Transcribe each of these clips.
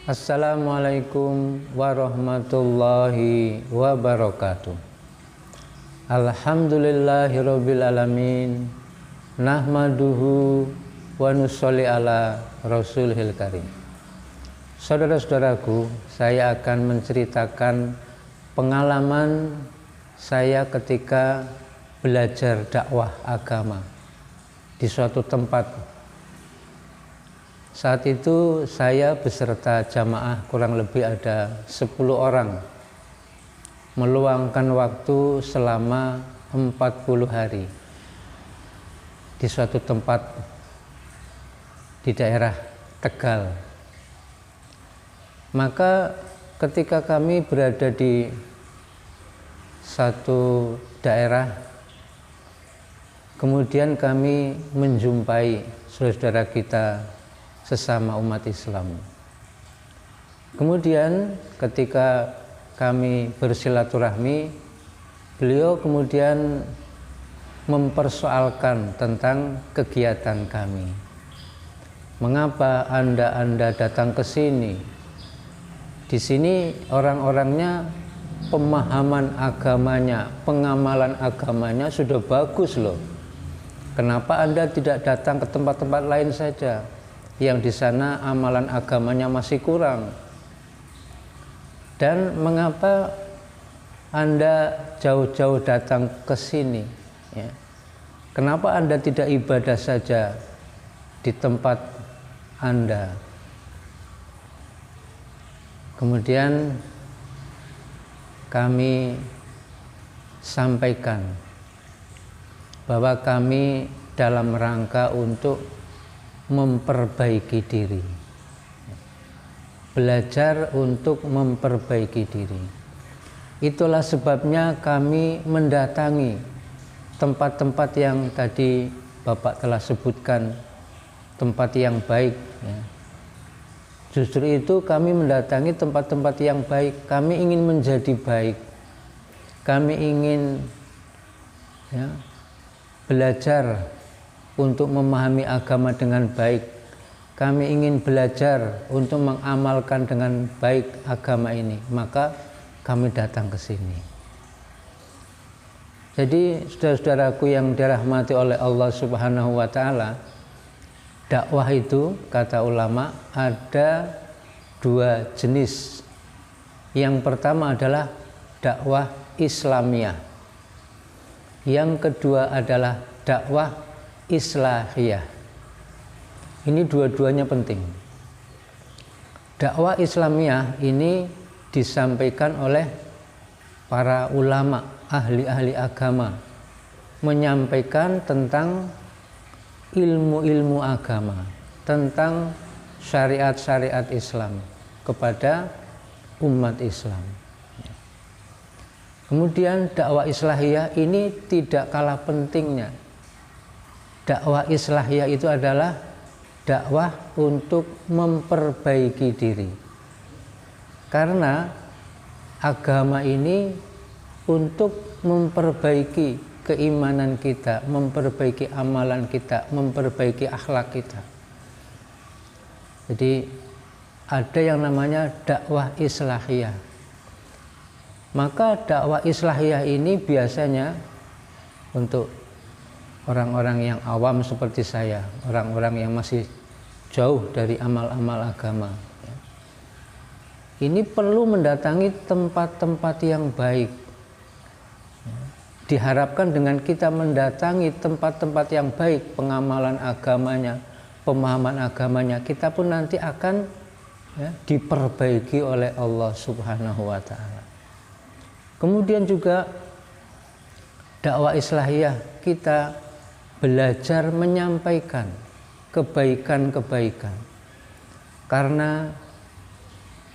Assalamualaikum warahmatullahi wabarakatuh. Alhamdulillahirabbil alamin. Nahmaduhu wa nusolli ala rasulihil karim. Saudara-saudaraku, saya akan menceritakan pengalaman saya ketika belajar dakwah agama di suatu tempat. Saat itu saya beserta jamaah kurang lebih ada 10 orang meluangkan waktu selama 40 hari di suatu tempat di daerah Tegal. Maka ketika kami berada di satu daerah, kemudian kami menjumpai saudara kita sesama umat Islam. Kemudian ketika kami bersilaturahmi, beliau kemudian mempersoalkan tentang kegiatan kami. Mengapa Anda datang ke sini? Di sini orang-orangnya pemahaman agamanya, pengamalan agamanya sudah bagus loh. Kenapa Anda tidak datang ke tempat-tempat lain saja? Yang di sana amalan agamanya masih kurang. Dan mengapa Anda jauh-jauh datang ke sini? Ya. Kenapa Anda tidak ibadah saja di tempat Anda? Kemudian kami sampaikan bahwa kami dalam rangka untuk memperbaiki diri, belajar untuk memperbaiki diri. Itulah sebabnya kami mendatangi tempat-tempat yang tadi Bapak telah sebutkan, tempat yang baik, ya. Justru itu kami mendatangi tempat-tempat yang baik. Kami ingin menjadi baik, kami ingin belajar untuk memahami agama dengan baik. Kami ingin belajar untuk mengamalkan dengan baik agama ini. Maka kami datang ke sini. Jadi saudara-saudaraku yang dirahmati oleh Allah Subhanahu wa taala, dakwah itu kata ulama ada 2 jenis. Yang pertama adalah dakwah Islamiyah. Yang kedua adalah dakwah Islahiyah. Ini dua-duanya penting. Dakwah Islamiyah ini disampaikan oleh para ulama, ahli-ahli agama, menyampaikan tentang ilmu-ilmu agama, tentang syariat-syariat Islam kepada umat Islam. Kemudian dakwah Islahiyah ini tidak kalah pentingnya. Dakwah Islahiyah itu adalah dakwah untuk memperbaiki diri. Karena agama ini untuk memperbaiki keimanan kita, memperbaiki amalan kita, memperbaiki akhlak kita. Jadi ada yang namanya dakwah Islahiyah. Maka dakwah Islahiyah ini biasanya untuk orang-orang yang awam seperti saya, orang-orang yang masih jauh dari amal-amal agama. Ini perlu mendatangi tempat-tempat yang baik. Diharapkan dengan kita mendatangi tempat-tempat yang baik, pengamalan agamanya, pemahaman agamanya, kita pun nanti akan diperbaiki oleh Allah Subhanahu wa taala. Kemudian juga dakwah Islahiyah, kita belajar menyampaikan kebaikan-kebaikan. Karena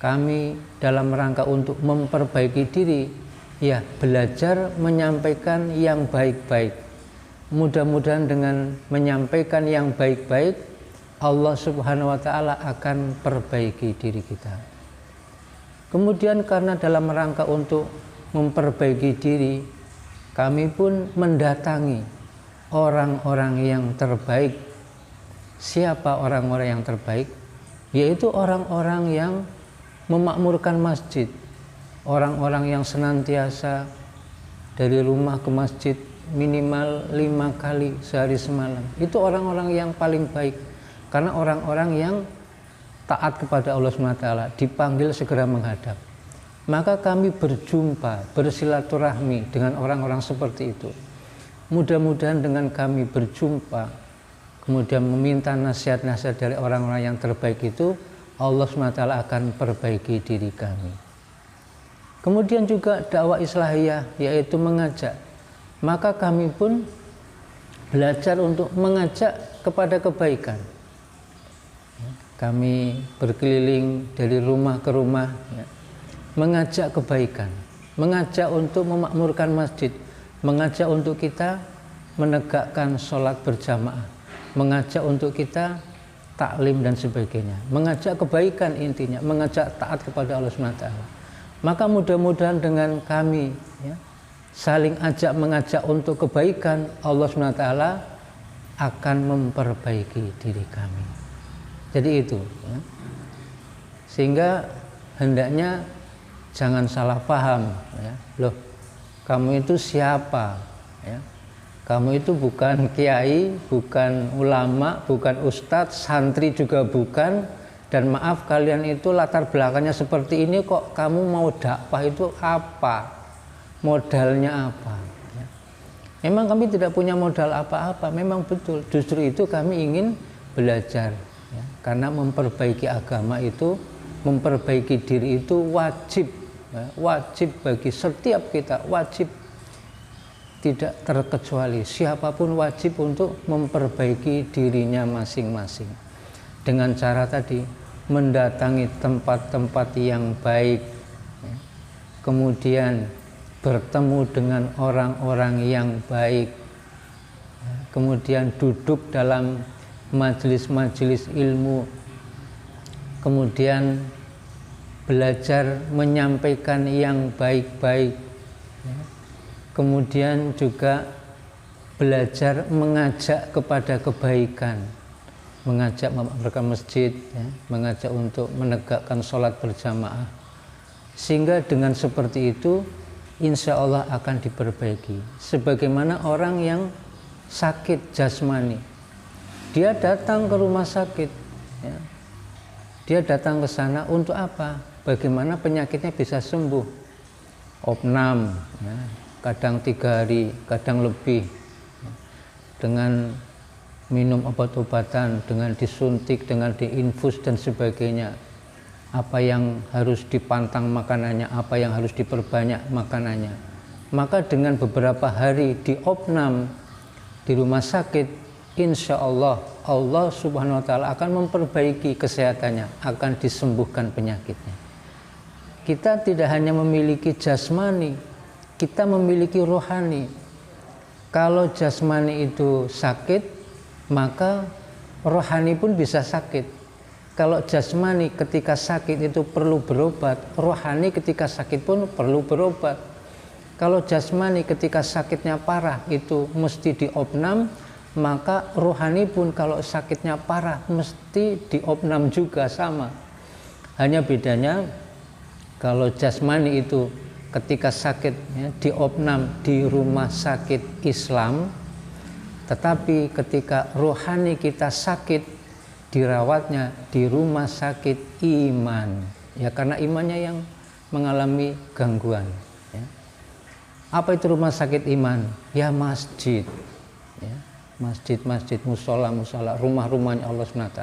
kami dalam rangka untuk memperbaiki diri, ya belajar menyampaikan yang baik-baik. Mudah-mudahan dengan menyampaikan yang baik-baik, Allah Subhanahu wa taala akan perbaiki diri kita. Kemudian karena dalam rangka untuk memperbaiki diri, kami pun mendatangi orang-orang yang terbaik. Siapa orang-orang yang terbaik? Yaitu orang-orang yang memakmurkan masjid. Orang-orang yang senantiasa dari rumah ke masjid minimal 5 kali sehari semalam, itu orang-orang yang paling baik. Karena orang-orang yang taat kepada Allah SWT, dipanggil segera menghadap. Maka kami berjumpa, bersilaturahmi dengan orang-orang seperti itu. Mudah-mudahan dengan kami berjumpa, kemudian meminta nasihat-nasihat dari orang-orang yang terbaik itu, Allah SWT akan perbaiki diri kami. Kemudian juga dakwah islahiyah, yaitu mengajak. Maka kami pun belajar untuk mengajak kepada kebaikan. Kami berkeliling dari rumah ke rumah, mengajak kebaikan, mengajak untuk memakmurkan masjid, mengajak untuk kita menegakkan sholat berjamaah, mengajak untuk kita taklim dan sebagainya, mengajak kebaikan, intinya mengajak taat kepada Allah SWT. Maka mudah-mudahan dengan kami saling ajak mengajak untuk kebaikan, Allah SWT akan memperbaiki diri kami. Jadi itu sehingga hendaknya jangan salah paham, loh kamu itu siapa, kamu itu bukan kiai, bukan ulama, bukan ustadz, santri juga bukan, dan maaf kalian itu latar belakangnya seperti ini, kok kamu mau dakwah itu apa, modalnya apa? Memang kami tidak punya modal apa-apa, memang betul, justru itu kami ingin belajar, karena memperbaiki agama itu, memperbaiki diri itu wajib, wajib bagi setiap kita, wajib, tidak terkecuali, siapapun wajib untuk memperbaiki dirinya masing-masing. Dengan cara tadi, mendatangi tempat-tempat yang baik, kemudian bertemu dengan orang-orang yang baik, kemudian duduk dalam majelis-majelis ilmu, kemudian belajar menyampaikan yang baik-baik, kemudian juga belajar mengajak kepada kebaikan, mengajak memakmurkan masjid, mengajak untuk menegakkan sholat berjamaah, sehingga dengan seperti itu insya Allah akan diperbaiki. Sebagaimana orang yang sakit jasmani, dia datang ke rumah sakit, dia datang ke sana untuk apa? Bagaimana penyakitnya bisa sembuh? Opnam, kadang 3 hari, kadang lebih, dengan minum obat-obatan, dengan disuntik, dengan diinfus dan sebagainya. Apa yang harus dipantang makanannya, apa yang harus diperbanyak makanannya. Maka dengan beberapa hari di opnam di rumah sakit, insya Allah Allah Subhanahu wa Ta'ala akan memperbaiki kesehatannya, akan disembuhkan penyakitnya. Kita tidak hanya memiliki jasmani, kita memiliki rohani. Kalau jasmani itu sakit, maka rohani pun bisa sakit. Kalau jasmani ketika sakit itu perlu berobat, rohani ketika sakit pun perlu berobat. Kalau jasmani ketika sakitnya parah itu mesti diopnam, maka rohani pun kalau sakitnya parah mesti diopnam juga, sama. Hanya bedanya kalau jasmani itu ketika sakit diopnam di rumah sakit Islam, tetapi ketika rohani kita sakit dirawatnya di rumah sakit iman, karena imannya yang mengalami gangguan. Apa itu rumah sakit iman? Ya masjid, masjid-masjid, musola-musola, rumah-rumahnya Allah SWT.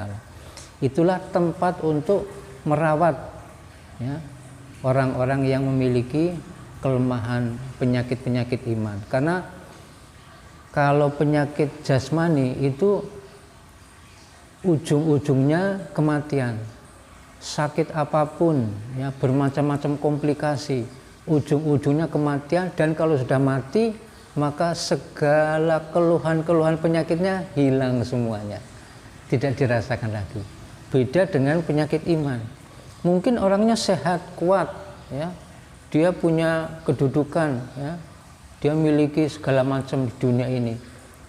Itulah tempat untuk merawat orang-orang yang memiliki kelemahan penyakit-penyakit iman. Karena kalau penyakit jasmani itu ujung-ujungnya kematian. Sakit apapun, bermacam-macam komplikasi, ujung-ujungnya kematian. Dan kalau sudah mati, maka segala keluhan-keluhan penyakitnya hilang semuanya, tidak dirasakan lagi. Beda dengan penyakit iman. Mungkin orangnya sehat, kuat, dia punya kedudukan, dia miliki segala macam di dunia ini,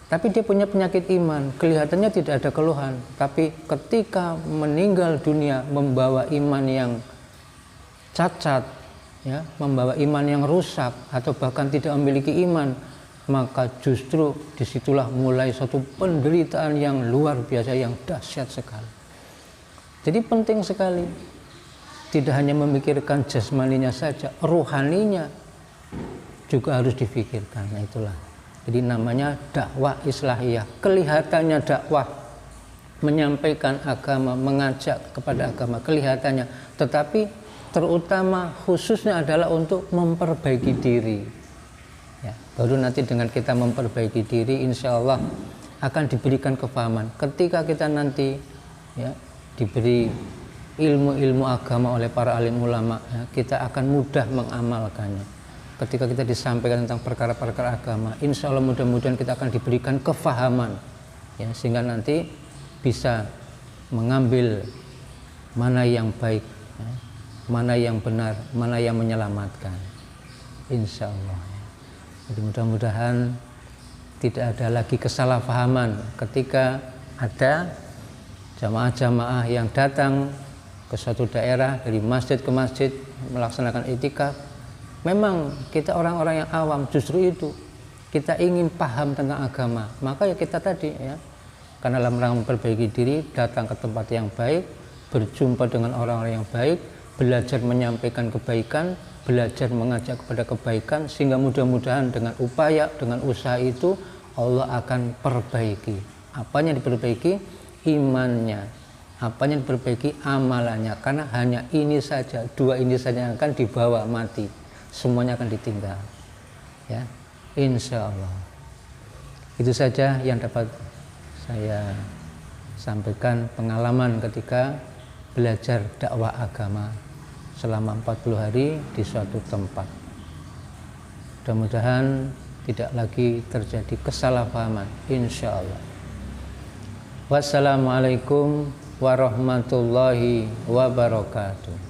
tapi dia punya penyakit iman, kelihatannya tidak ada keluhan, tapi ketika meninggal dunia membawa iman yang cacat, ya, membawa iman yang rusak atau bahkan tidak memiliki iman, maka justru disitulah mulai suatu penderitaan yang luar biasa, yang dahsyat sekali. Jadi penting sekali, tidak hanya memikirkan jasmaninya saja, rohaninya juga harus difikirkan. Nah itulah, jadi namanya dakwah islahiyah. Kelihatannya dakwah, menyampaikan agama, mengajak kepada agama, kelihatannya, tetapi terutama khususnya adalah untuk memperbaiki diri. Ya, baru nanti dengan kita memperbaiki diri, insya Allah akan diberikan kefahaman. Ketika kita nanti, ya, diberi ilmu-ilmu agama oleh para alim ulama, ya, kita akan mudah mengamalkannya. Ketika kita disampaikan tentang perkara-perkara agama, insya Allah mudah-mudahan kita akan diberikan kefahaman, ya, sehingga nanti bisa mengambil mana yang baik, ya, mana yang benar, mana yang menyelamatkan, insya Allah. Jadi mudah-mudahan tidak ada lagi kesalahpahaman ketika ada jamaah-jamaah yang datang ke suatu daerah dari masjid ke masjid melaksanakan itikaf. Memang kita orang-orang yang awam, justru itu kita ingin paham tentang agama, maka ya kita tadi, ya, karena dalam rangka memperbaiki diri, datang ke tempat yang baik, berjumpa dengan orang-orang yang baik, belajar menyampaikan kebaikan, belajar mengajak kepada kebaikan, sehingga mudah-mudahan dengan upaya, dengan usaha itu Allah akan perbaiki. Apanya diperbaiki? Imannya. Apanya diperbaiki? Amalannya. Karena hanya ini saja, dua ini saja yang akan dibawa mati. Semuanya akan ditinggal, ya, insya Allah. Itu saja yang dapat saya sampaikan, pengalaman ketika belajar dakwah agama selama 40 hari di suatu tempat. Mudah-mudahan tidak lagi terjadi kesalahpahaman, insya Allah. Wassalamualaikum warahmatullahi wabarakatuh.